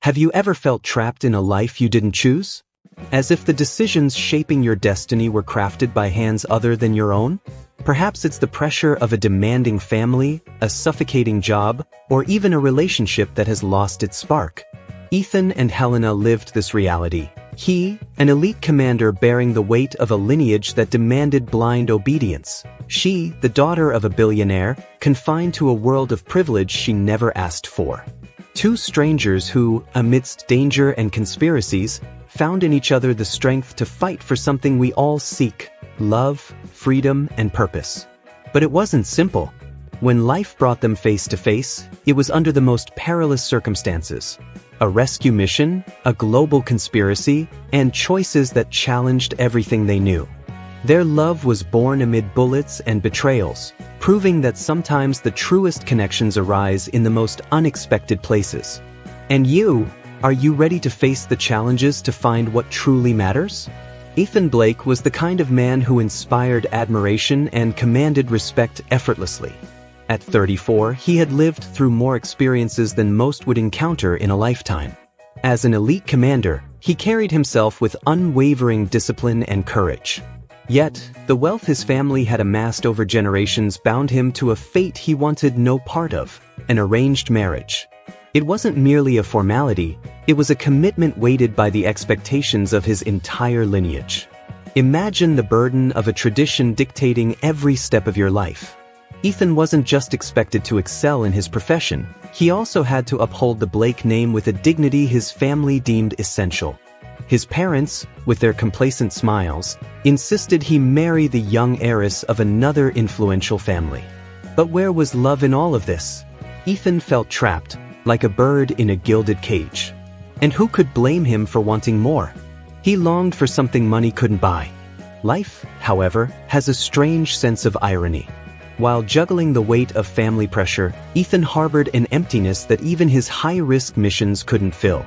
Have you ever felt trapped in a life you didn't choose? As if the decisions shaping your destiny were crafted by hands other than your own? Perhaps it's the pressure of a demanding family, a suffocating job, or even a relationship that has lost its spark. Ethan and Helena lived this reality. He, an elite commander bearing the weight of a lineage that demanded blind obedience. She, the daughter of a billionaire, confined to a world of privilege she never asked for. Two strangers who, amidst danger and conspiracies, found in each other the strength to fight for something we all seek: love, freedom, and purpose. But it wasn't simple. When life brought them face to face, it was under the most perilous circumstances. A rescue mission, a global conspiracy, and choices that challenged everything they knew. Their love was born amid bullets and betrayals, proving that sometimes the truest connections arise in the most unexpected places. And you, are you ready to face the challenges to find what truly matters? Ethan Blake was the kind of man who inspired admiration and commanded respect effortlessly. At 34, he had lived through more experiences than most would encounter in a lifetime. As an elite commander, he carried himself with unwavering discipline and courage. Yet, the wealth his family had amassed over generations bound him to a fate he wanted no part of: an arranged marriage. It wasn't merely a formality, it was a commitment weighted by the expectations of his entire lineage. Imagine the burden of a tradition dictating every step of your life. Ethan wasn't just expected to excel in his profession, he also had to uphold the Blake name with a dignity his family deemed essential. His parents, with their complacent smiles, insisted he marry the young heiress of another influential family. But where was love in all of this? Ethan felt trapped, like a bird in a gilded cage. And who could blame him for wanting more? He longed for something money couldn't buy. Life, however, has a strange sense of irony. While juggling the weight of family pressure, Ethan harbored an emptiness that even his high-risk missions couldn't fill.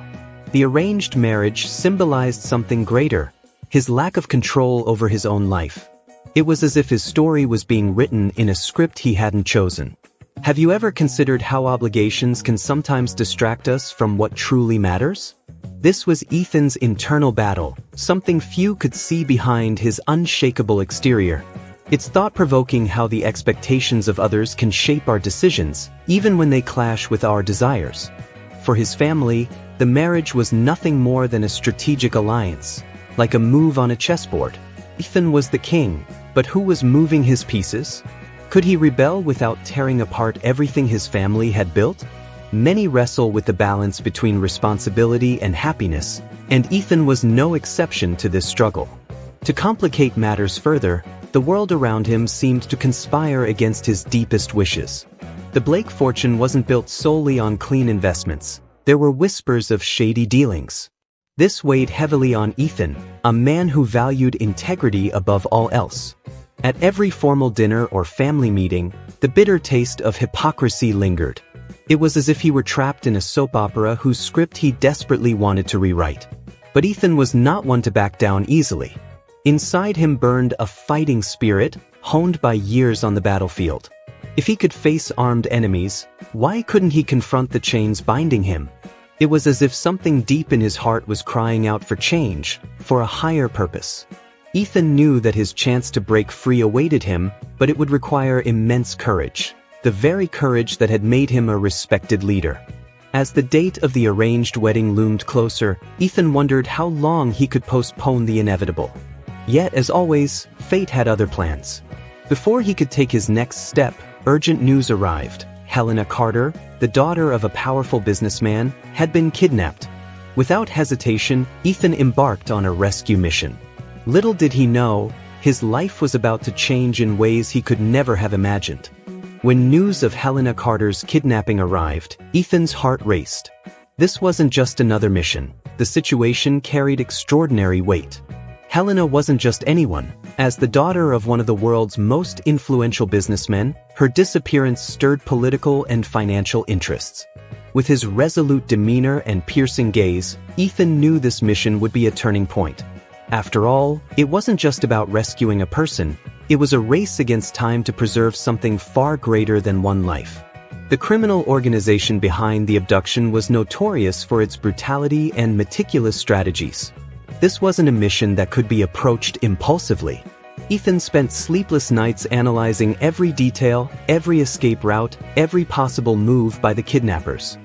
The arranged marriage symbolized something greater: his lack of control over his own life. It was as if his story was being written in a script he hadn't chosen. Have you ever considered how obligations can sometimes distract us from what truly matters? This was Ethan's internal battle, something few could see behind his unshakable exterior. It's thought-provoking how the expectations of others can shape our decisions, even when they clash with our desires. For his family, the marriage was nothing more than a strategic alliance, like a move on a chessboard. Ethan was the king, but who was moving his pieces? Could he rebel without tearing apart everything his family had built? Many wrestle with the balance between responsibility and happiness, and Ethan was no exception to this struggle. To complicate matters further, the world around him seemed to conspire against his deepest wishes. The Blake fortune wasn't built solely on clean investments. There were whispers of shady dealings. This weighed heavily on Ethan, a man who valued integrity above all else. At every formal dinner or family meeting, the bitter taste of hypocrisy lingered. It was as if he were trapped in a soap opera whose script he desperately wanted to rewrite. But Ethan was not one to back down easily. Inside him burned a fighting spirit, honed by years on the battlefield. If he could face armed enemies, why couldn't he confront the chains binding him? It was as if something deep in his heart was crying out for change, for a higher purpose. Ethan knew that his chance to break free awaited him, but it would require immense courage, the very courage that had made him a respected leader. As the date of the arranged wedding loomed closer, Ethan wondered how long he could postpone the inevitable. Yet, as always, fate had other plans. Before he could take his next step, urgent news arrived. Helena Carter, the daughter of a powerful businessman, had been kidnapped. Without hesitation, Ethan embarked on a rescue mission. Little did he know, his life was about to change in ways he could never have imagined. When news of Helena Carter's kidnapping arrived, Ethan's heart raced. This wasn't just another mission. The situation carried extraordinary weight. Helena wasn't just anyone. As the daughter of one of the world's most influential businessmen, her disappearance stirred political and financial interests. With his resolute demeanor and piercing gaze, Ethan knew this mission would be a turning point. After all, it wasn't just about rescuing a person, it was a race against time to preserve something far greater than one life. The criminal organization behind the abduction was notorious for its brutality and meticulous strategies. This wasn't a mission that could be approached impulsively. Ethan spent sleepless nights analyzing every detail, every escape route, every possible move by the kidnappers.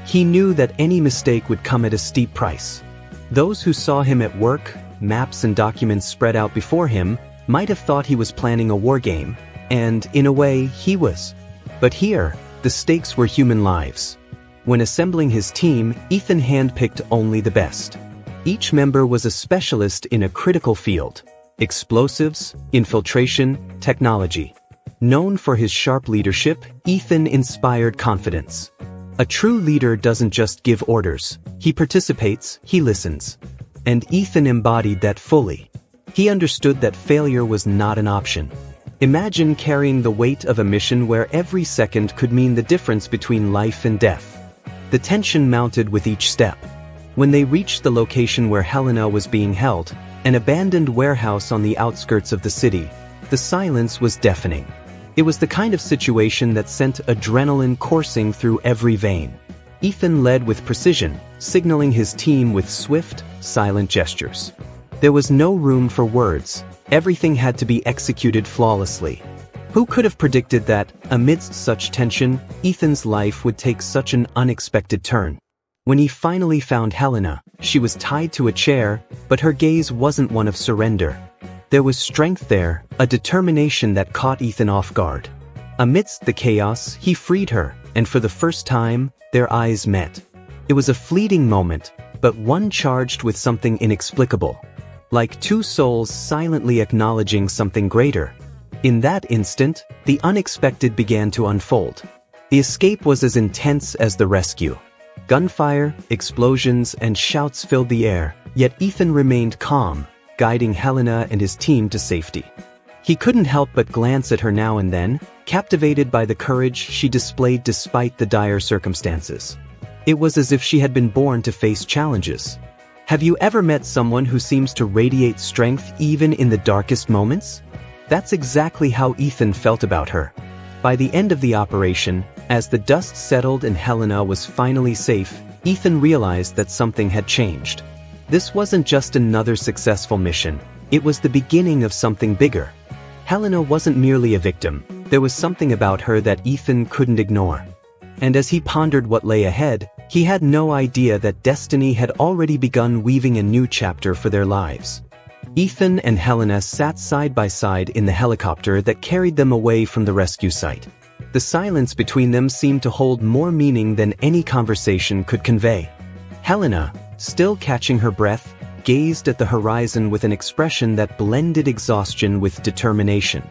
He knew that any mistake would come at a steep price. Those who saw him at work, maps and documents spread out before him, might have thought he was planning a war game, and, in a way, he was. But here, the stakes were human lives. When assembling his team, Ethan handpicked only the best. Each member was a specialist in a critical field: explosives, infiltration, technology. Known for his sharp leadership, Ethan inspired confidence. A true leader doesn't just give orders. He participates, he listens. And Ethan embodied that fully. He understood that failure was not an option. Imagine carrying the weight of a mission where every second could mean the difference between life and death. The tension mounted with each step. When they reached the location where Helena was being held, an abandoned warehouse on the outskirts of the city, the silence was deafening. It was the kind of situation that sent adrenaline coursing through every vein. Ethan led with precision, signaling his team with swift, silent gestures. There was no room for words. Everything had to be executed flawlessly. Who could have predicted that, amidst such tension, Ethan's life would take such an unexpected turn? When he finally found Helena, she was tied to a chair, but her gaze wasn't one of surrender. There was strength there, a determination that caught Ethan off guard. Amidst the chaos, he freed her, and for the first time, their eyes met. It was a fleeting moment, but one charged with something inexplicable. Like two souls silently acknowledging something greater. In that instant, the unexpected began to unfold. The escape was as intense as the rescue. Gunfire, explosions, and shouts filled the air, yet Ethan remained calm, guiding Helena and his team to safety. He couldn't help but glance at her now and then, captivated by the courage she displayed despite the dire circumstances. It was as if she had been born to face challenges. Have you ever met someone who seems to radiate strength even in the darkest moments? That's exactly how Ethan felt about her. By the end of the operation, as the dust settled and Helena was finally safe, Ethan realized that something had changed. This wasn't just another successful mission. It was the beginning of something bigger. Helena wasn't merely a victim. There was something about her that Ethan couldn't ignore. And as he pondered what lay ahead, he had no idea that destiny had already begun weaving a new chapter for their lives. Ethan and Helena sat side by side in the helicopter that carried them away from the rescue site. The silence between them seemed to hold more meaning than any conversation could convey. Helena, still catching her breath, gazed at the horizon with an expression that blended exhaustion with determination.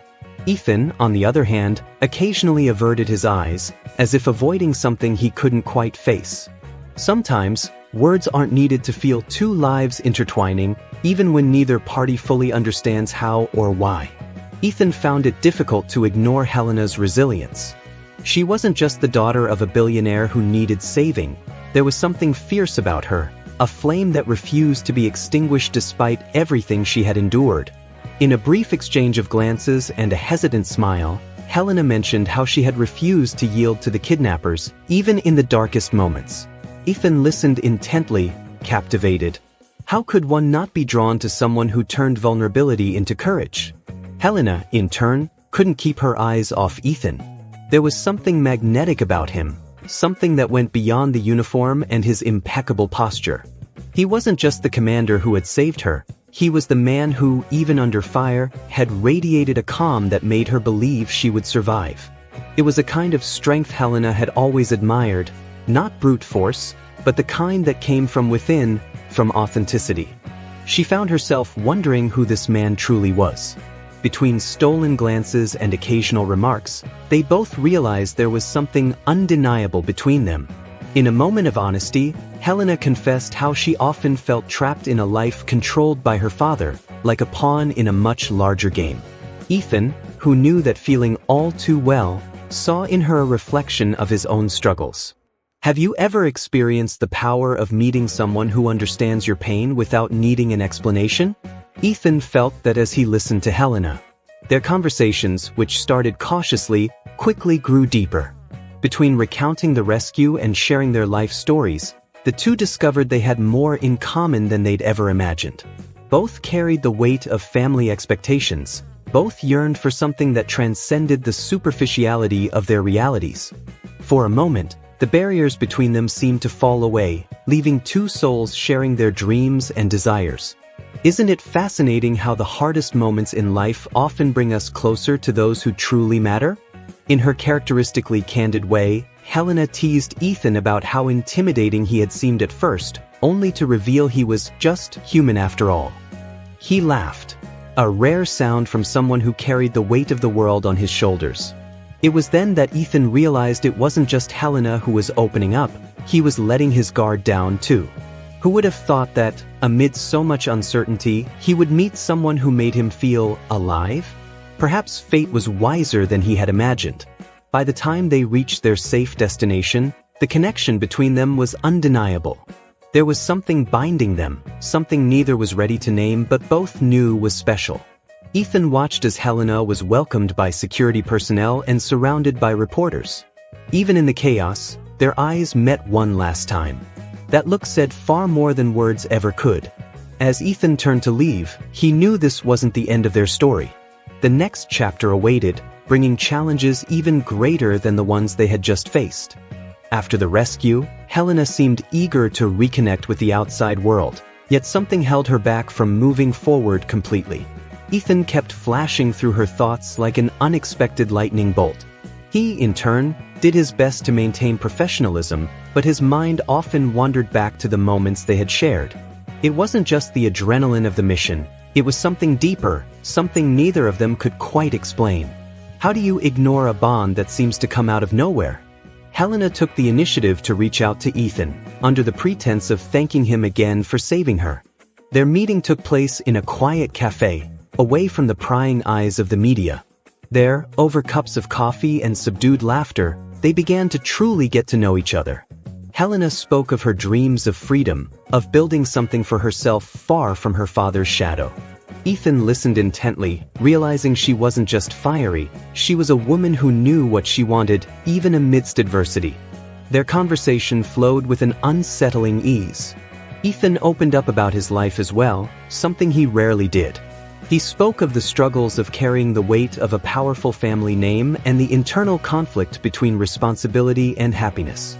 Ethan, on the other hand, occasionally averted his eyes, as if avoiding something he couldn't quite face. Sometimes, words aren't needed to feel two lives intertwining, even when neither party fully understands how or why. Ethan found it difficult to ignore Helena's resilience. She wasn't just the daughter of a billionaire who needed saving. There was something fierce about her, a flame that refused to be extinguished despite everything she had endured. In a brief exchange of glances and a hesitant smile, Helena mentioned how she had refused to yield to the kidnappers, even in the darkest moments. Ethan listened intently, captivated. How could one not be drawn to someone who turned vulnerability into courage? Helena, in turn, couldn't keep her eyes off Ethan. There was something magnetic about him, something that went beyond the uniform and his impeccable posture. He wasn't just the commander who had saved her. He was the man who, even under fire, had radiated a calm that made her believe she would survive. It was a kind of strength Helena had always admired, not brute force, but the kind that came from within, from authenticity. She found herself wondering who this man truly was. Between stolen glances and occasional remarks, they both realized there was something undeniable between them. In a moment of honesty, Helena confessed how she often felt trapped in a life controlled by her father, like a pawn in a much larger game. Ethan, who knew that feeling all too well, saw in her a reflection of his own struggles. Have you ever experienced the power of meeting someone who understands your pain without needing an explanation? Ethan felt that as he listened to Helena. Their conversations, which started cautiously, quickly grew deeper. Between recounting the rescue and sharing their life stories, the two discovered they had more in common than they'd ever imagined. Both carried the weight of family expectations. Both yearned for something that transcended the superficiality of their realities. For a moment, the barriers between them seemed to fall away, leaving two souls sharing their dreams and desires. Isn't it fascinating how the hardest moments in life often bring us closer to those who truly matter? In her characteristically candid way, Helena teased Ethan about how intimidating he had seemed at first, only to reveal he was just human after all. He laughed, a rare sound from someone who carried the weight of the world on his shoulders. It was then that Ethan realized it wasn't just Helena who was opening up, he was letting his guard down too. Who would have thought that, amidst so much uncertainty, he would meet someone who made him feel alive? Perhaps fate was wiser than he had imagined. By the time they reached their safe destination, the connection between them was undeniable. There was something binding them, something neither was ready to name but both knew was special. Ethan watched as Helena was welcomed by security personnel and surrounded by reporters. Even in the chaos, their eyes met one last time. That look said far more than words ever could. As Ethan turned to leave, he knew this wasn't the end of their story. The next chapter awaited, bringing challenges even greater than the ones they had just faced. After the rescue, Helena seemed eager to reconnect with the outside world, yet something held her back from moving forward completely. Ethan kept flashing through her thoughts like an unexpected lightning bolt. He, in turn, did his best to maintain professionalism, but his mind often wandered back to the moments they had shared. It wasn't just the adrenaline of the mission, it was something deeper, something neither of them could quite explain. How do you ignore a bond that seems to come out of nowhere? Helena took the initiative to reach out to Ethan, under the pretense of thanking him again for saving her. Their meeting took place in a quiet cafe, away from the prying eyes of the media. There, over cups of coffee and subdued laughter, they began to truly get to know each other. Helena spoke of her dreams of freedom, of building something for herself far from her father's shadow. Ethan listened intently, realizing she wasn't just fiery, she was a woman who knew what she wanted, even amidst adversity. Their conversation flowed with an unsettling ease. Ethan opened up about his life as well, something he rarely did. He spoke of the struggles of carrying the weight of a powerful family name and the internal conflict between responsibility and happiness.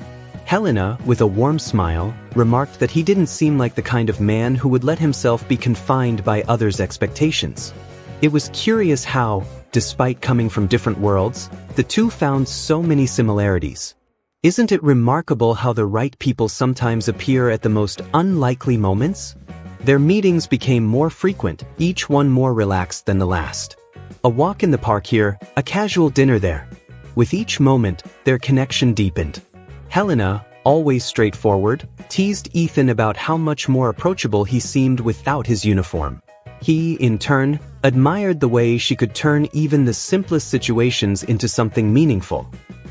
Helena, with a warm smile, remarked that he didn't seem like the kind of man who would let himself be confined by others' expectations. It was curious how, despite coming from different worlds, the two found so many similarities. Isn't it remarkable how the right people sometimes appear at the most unlikely moments? Their meetings became more frequent, each one more relaxed than the last. A walk in the park here, a casual dinner there. With each moment, their connection deepened. Helena, always straightforward, teased Ethan about how much more approachable he seemed without his uniform. He, in turn, admired the way she could turn even the simplest situations into something meaningful.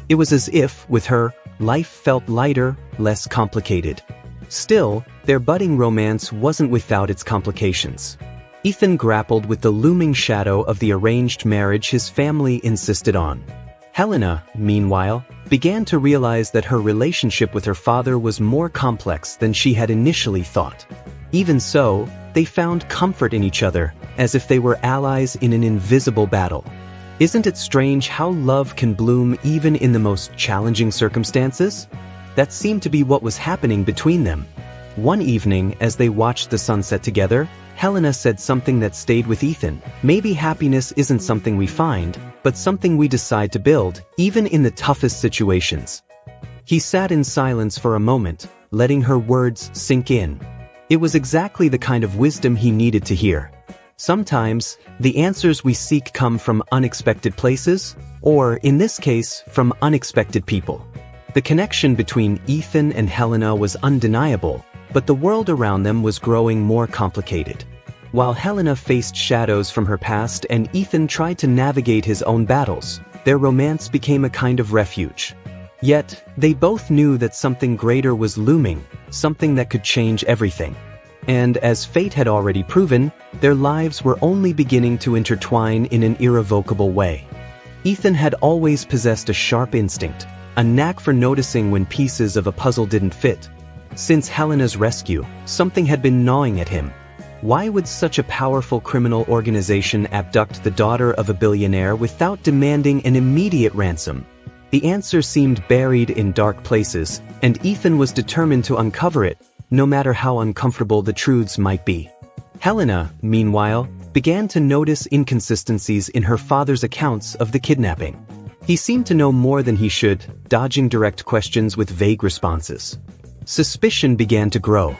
It was as if, with her, life felt lighter, less complicated. Still, their budding romance wasn't without its complications. Ethan grappled with the looming shadow of the arranged marriage his family insisted on. Helena, meanwhile, began to realize that her relationship with her father was more complex than she had initially thought. Even so, they found comfort in each other, as if they were allies in an invisible battle. Isn't it strange how love can bloom even in the most challenging circumstances? That seemed to be what was happening between them. One evening, as they watched the sunset together, Helena said something that stayed with Ethan. Maybe happiness isn't something we find, but something we decide to build, even in the toughest situations. He sat in silence for a moment, letting her words sink in. It was exactly the kind of wisdom he needed to hear. Sometimes, the answers we seek come from unexpected places, or, in this case, from unexpected people. The connection between Ethan and Helena was undeniable, but the world around them was growing more complicated. While Helena faced shadows from her past and Ethan tried to navigate his own battles, their romance became a kind of refuge. Yet, they both knew that something greater was looming, something that could change everything. And as fate had already proven, their lives were only beginning to intertwine in an irrevocable way. Ethan had always possessed a sharp instinct, a knack for noticing when pieces of a puzzle didn't fit. Since Helena's rescue, something had been gnawing at him. Why would such a powerful criminal organization abduct the daughter of a billionaire without demanding an immediate ransom? The answer seemed buried in dark places, and Ethan was determined to uncover it, no matter how uncomfortable the truths might be. Helena, meanwhile, began to notice inconsistencies in her father's accounts of the kidnapping. He seemed to know more than he should, dodging direct questions with vague responses. Suspicion began to grow.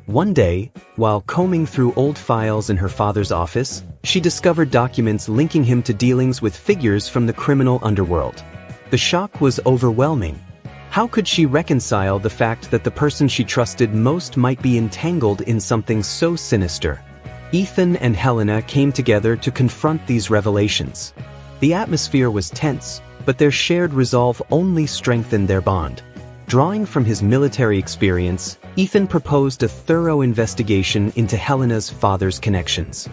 One day, while combing through old files in her father's office, she discovered documents linking him to dealings with figures from the criminal underworld. The shock was overwhelming. How could she reconcile the fact that the person she trusted most might be entangled in something so sinister? Ethan and Helena came together to confront these revelations. The atmosphere was tense, but their shared resolve only strengthened their bond. Drawing from his military experience, Ethan proposed a thorough investigation into Helena's father's connections.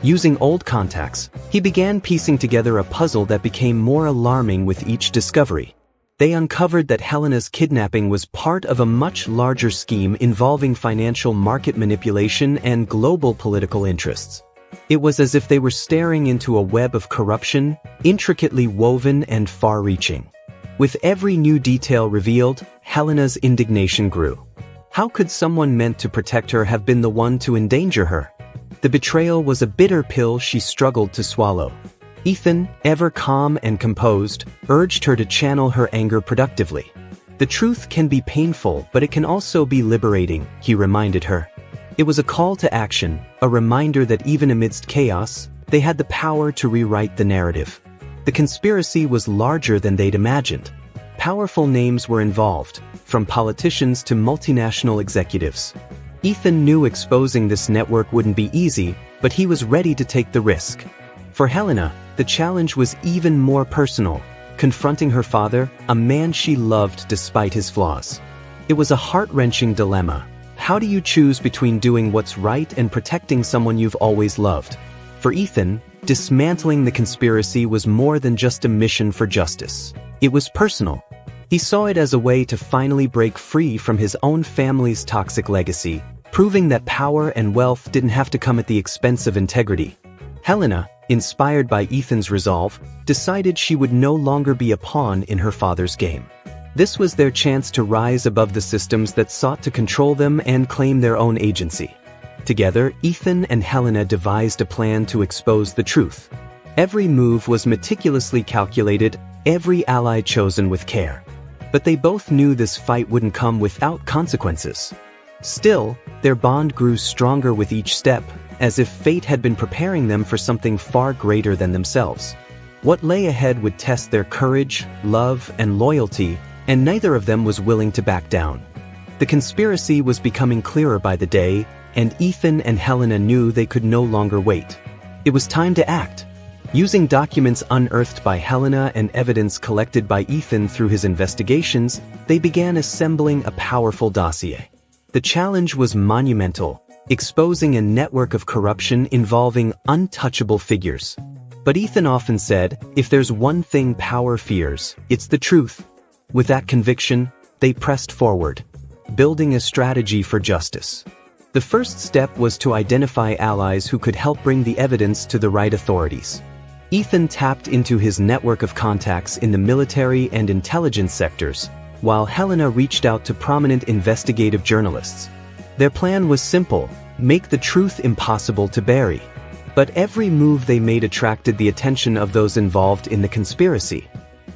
Using old contacts, he began piecing together a puzzle that became more alarming with each discovery. They uncovered that Helena's kidnapping was part of a much larger scheme involving financial market manipulation and global political interests. It was as if they were staring into a web of corruption, intricately woven and far-reaching. With every new detail revealed, Helena's indignation grew. How could someone meant to protect her have been the one to endanger her? The betrayal was a bitter pill she struggled to swallow. Ethan, ever calm and composed, urged her to channel her anger productively. The truth can be painful, but it can also be liberating, he reminded her. It was a call to action, a reminder that even amidst chaos, they had the power to rewrite the narrative. The conspiracy was larger than they'd imagined. Powerful names were involved, from politicians to multinational executives. Ethan knew exposing this network wouldn't be easy, but he was ready to take the risk. For Helena, the challenge was even more personal, confronting her father, a man she loved despite his flaws. It was a heart-wrenching dilemma. How do you choose between doing what's right and protecting someone you've always loved? For Ethan, dismantling the conspiracy was more than just a mission for justice. It was personal. He saw it as a way to finally break free from his own family's toxic legacy, proving that power and wealth didn't have to come at the expense of integrity. Helena, inspired by Ethan's resolve, decided she would no longer be a pawn in her father's game. This was their chance to rise above the systems that sought to control them and claim their own agency. Together, Ethan and Helena devised a plan to expose the truth. Every move was meticulously calculated, every ally chosen with care. But they both knew this fight wouldn't come without consequences. Still, their bond grew stronger with each step, as if fate had been preparing them for something far greater than themselves. What lay ahead would test their courage, love, and loyalty, and neither of them was willing to back down. The conspiracy was becoming clearer by the day, and Ethan and Helena knew they could no longer wait. It was time to act. Using documents unearthed by Helena and evidence collected by Ethan through his investigations, they began assembling a powerful dossier. The challenge was monumental, exposing a network of corruption involving untouchable figures. But Ethan often said, if there's one thing power fears, it's the truth. With that conviction, they pressed forward, building a strategy for justice. The first step was to identify allies who could help bring the evidence to the right authorities. Ethan tapped into his network of contacts in the military and intelligence sectors, while Helena reached out to prominent investigative journalists. Their plan was simple: make the truth impossible to bury. But every move they made attracted the attention of those involved in the conspiracy.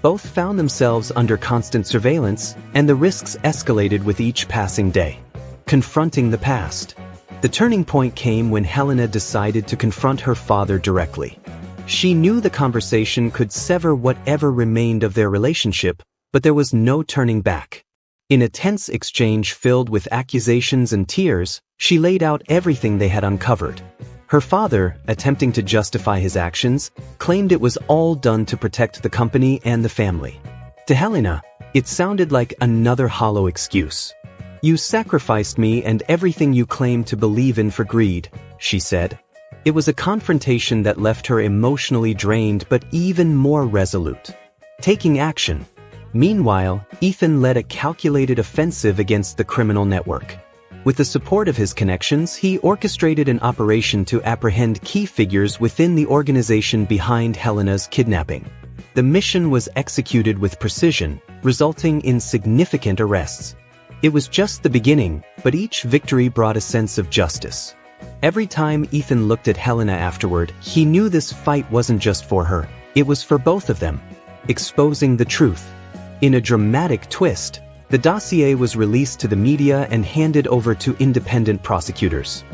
Both found themselves under constant surveillance, and the risks escalated with each passing day. Confronting the past. The turning point came when Helena decided to confront her father directly. She knew the conversation could sever whatever remained of their relationship, but there was no turning back. In a tense exchange filled with accusations and tears, she laid out everything they had uncovered. Her father, attempting to justify his actions, claimed it was all done to protect the company and the family. To Helena, it sounded like another hollow excuse. "You sacrificed me and everything you claimed to believe in for greed," she said. It was a confrontation that left her emotionally drained but even more resolute. Taking action. Meanwhile, Ethan led a calculated offensive against the criminal network. With the support of his connections, he orchestrated an operation to apprehend key figures within the organization behind Helena's kidnapping. The mission was executed with precision, resulting in significant arrests. It was just the beginning, but each victory brought a sense of justice. Every time Ethan looked at Helena afterward, he knew this fight wasn't just for her, it was for both of them. Exposing the truth. In a dramatic twist, the dossier was released to the media and handed over to independent prosecutors.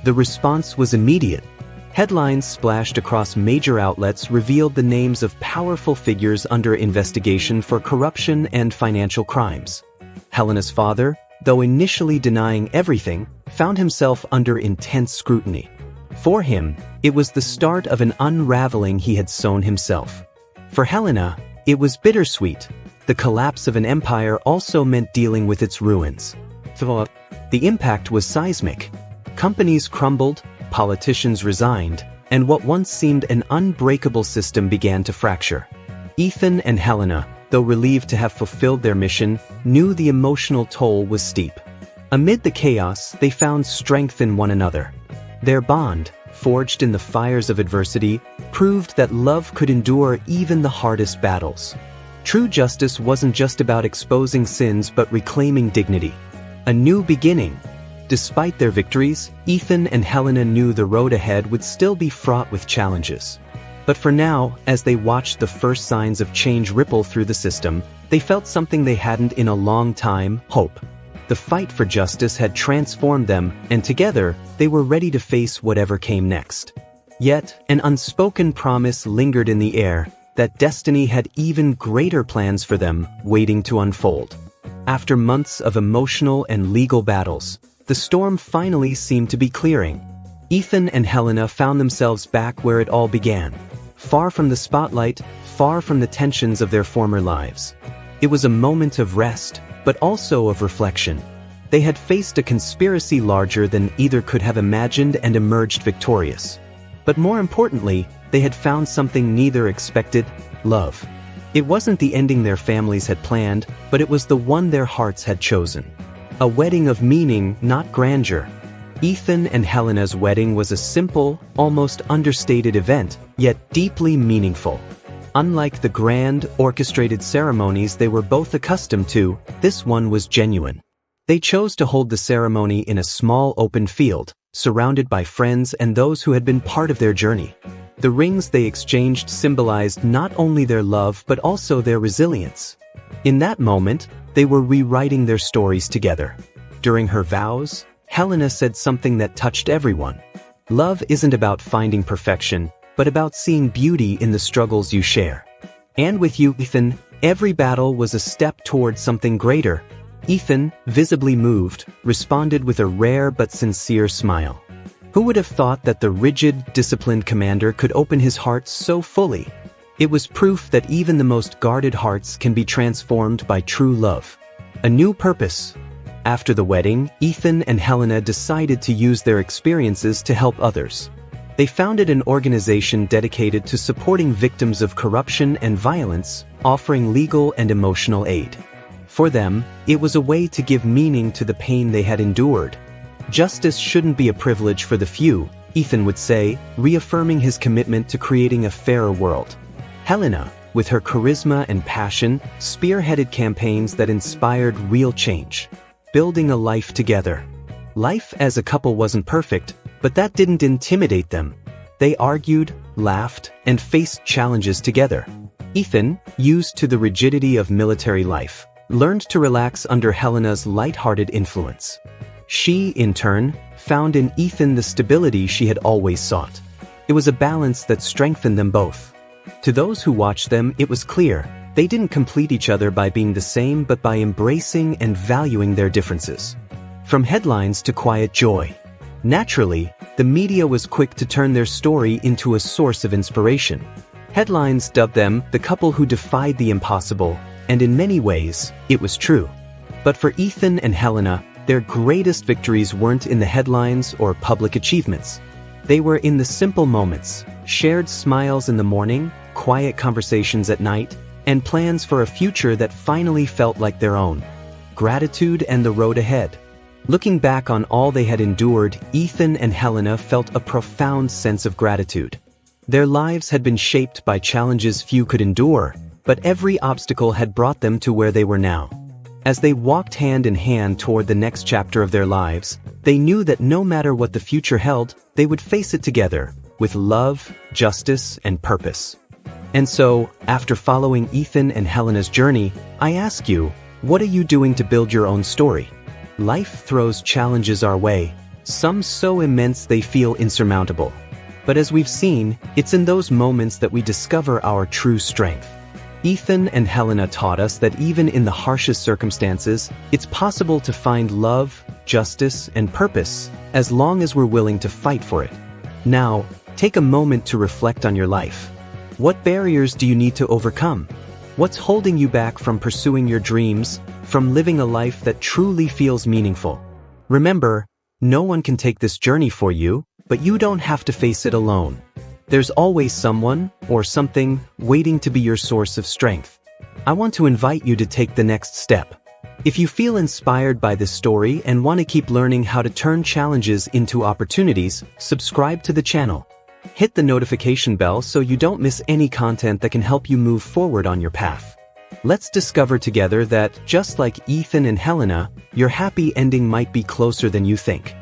The response was immediate. Headlines splashed across major outlets revealed the names of powerful figures under investigation for corruption and financial crimes. Helena's father, though initially denying everything, found himself under intense scrutiny. For him, it was the start of an unraveling he had sown himself. For Helena, it was bittersweet. The collapse of an empire also meant dealing with its ruins. The impact was seismic. Companies crumbled, politicians resigned, and what once seemed an unbreakable system began to fracture. Ethan and Helena, though relieved to have fulfilled their mission, knew the emotional toll was steep. Amid the chaos, they found strength in one another. Their bond, forged in the fires of adversity, proved that love could endure even the hardest battles. True justice wasn't just about exposing sins but reclaiming dignity. A new beginning. Despite their victories, Ethan and Helena knew the road ahead would still be fraught with challenges. But for now, as they watched the first signs of change ripple through the system, they felt something they hadn't in a long time: hope. The fight for justice had transformed them, and together, they were ready to face whatever came next. Yet, an unspoken promise lingered in the air, that destiny had even greater plans for them, waiting to unfold. After months of emotional and legal battles, the storm finally seemed to be clearing. Ethan and Helena found themselves back where it all began. Far from the spotlight, far from the tensions of their former lives. It was a moment of rest, but also of reflection. They had faced a conspiracy larger than either could have imagined and emerged victorious. But more importantly, they had found something neither expected: love. It wasn't the ending their families had planned, but it was the one their hearts had chosen. A wedding of meaning, not grandeur. Ethan and Helena's wedding was a simple, almost understated event, yet deeply meaningful. Unlike the grand, orchestrated ceremonies they were both accustomed to, this one was genuine. They chose to hold the ceremony in a small open field, surrounded by friends and those who had been part of their journey. The rings they exchanged symbolized not only their love but also their resilience. In that moment, they were rewriting their stories together. During her vows, Helena said something that touched everyone. Love isn't about finding perfection, but about seeing beauty in the struggles you share. And with you, Ethan, every battle was a step toward something greater. Ethan, visibly moved, responded with a rare but sincere smile. Who would have thought that the rigid, disciplined commander could open his heart so fully? It was proof that even the most guarded hearts can be transformed by true love. A new purpose. After the wedding, Ethan and Helena decided to use their experiences to help others. They founded an organization dedicated to supporting victims of corruption and violence, offering legal and emotional aid. For them, it was a way to give meaning to the pain they had endured. Justice shouldn't be a privilege for the few, Ethan would say, reaffirming his commitment to creating a fairer world. Helena, with her charisma and passion, spearheaded campaigns that inspired real change. Building a life together. Life as a couple wasn't perfect, but that didn't intimidate them. They argued, laughed, and faced challenges together. Ethan, used to the rigidity of military life, learned to relax under Helena's light-hearted influence. She, in turn, found in Ethan the stability she had always sought. It was a balance that strengthened them both. To those who watched them, it was clear, they didn't complete each other by being the same but by embracing and valuing their differences. From headlines to quiet joy. Naturally, the media was quick to turn their story into a source of inspiration. Headlines dubbed them the couple who defied the impossible, and in many ways, it was true. But for Ethan and Helena, their greatest victories weren't in the headlines or public achievements. They were in the simple moments, shared smiles in the morning, quiet conversations at night, and plans for a future that finally felt like their own. Gratitude and the road ahead. Looking back on all they had endured, Ethan and Helena felt a profound sense of gratitude. Their lives had been shaped by challenges few could endure, but every obstacle had brought them to where they were now. As they walked hand in hand toward the next chapter of their lives, they knew that no matter what the future held, they would face it together, with love, justice, and purpose. And so, after following Ethan and Helena's journey, I ask you, what are you doing to build your own story? Life throws challenges our way, some so immense they feel insurmountable. But as we've seen, it's in those moments that we discover our true strength. Ethan and Helena taught us that even in the harshest circumstances, it's possible to find love, justice, and purpose, as long as we're willing to fight for it. Now, take a moment to reflect on your life. What barriers do you need to overcome? What's holding you back from pursuing your dreams, from living a life that truly feels meaningful? Remember, no one can take this journey for you, but you don't have to face it alone. There's always someone, or something, waiting to be your source of strength. I want to invite you to take the next step. If you feel inspired by this story and want to keep learning how to turn challenges into opportunities, subscribe to the channel. Hit the notification bell so you don't miss any content that can help you move forward on your path. Let's discover together that, just like Ethan and Helena, your happy ending might be closer than you think.